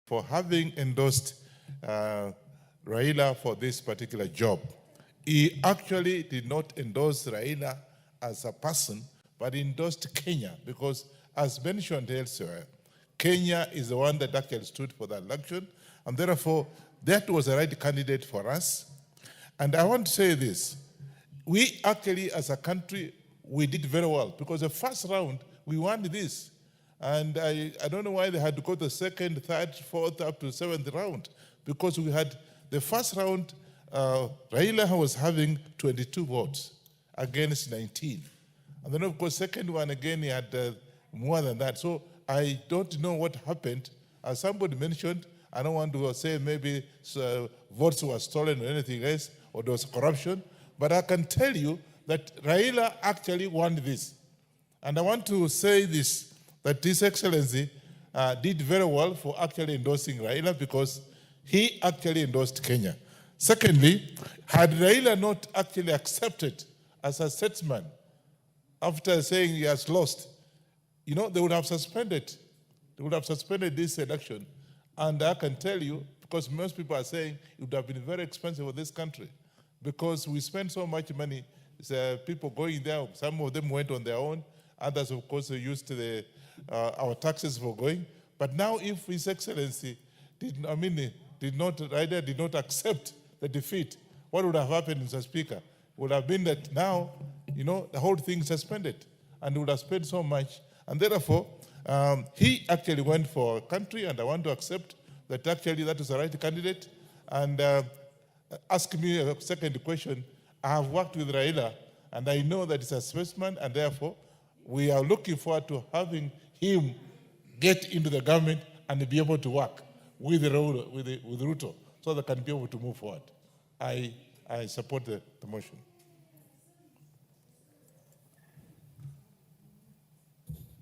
for having endorsed Raila for this particular job. He actually did not endorse Raila as a person, but he endorsed Kenya because, as mentioned elsewhere, Kenya is the one that actually stood for that election, and therefore that was the right candidate for us. And I want to say this, we actually as a country, we did very well because the first round, we won this. And I don't know why they had to go to the second, third, fourth, up to seventh round, because we had the first round, Raila was having 22 votes against 19. And then of course, second one again, he had more than that. So I don't know what happened. As somebody mentioned, I don't want to say maybe votes were stolen or anything else, or there was corruption, but I can tell you that Raila actually won this. And I want to say this, that His Excellency did very well for actually endorsing Raila because he actually endorsed Kenya. Secondly, had Raila not actually accepted as a statesman after saying he has lost, you know, they would have suspended. They would have suspended this election. And I can tell you, because most people are saying it would have been very expensive for this country because we spend so much money. People going there, some of them went on their own. Others, of course, used our taxes for going. But now, if His Excellency did not accept the defeat, what would have happened, Mr. Speaker? Would have been that now, you know, the whole thing suspended, and would have spent so much. And therefore, he actually went for a country, and I want to accept that actually that is the right candidate. And ask me a second question. I have worked with Raila, and I know that he's a statesman, and therefore, we are looking forward to having him get into the government and be able to work with Ruto so they can be able to move forward. I support the motion.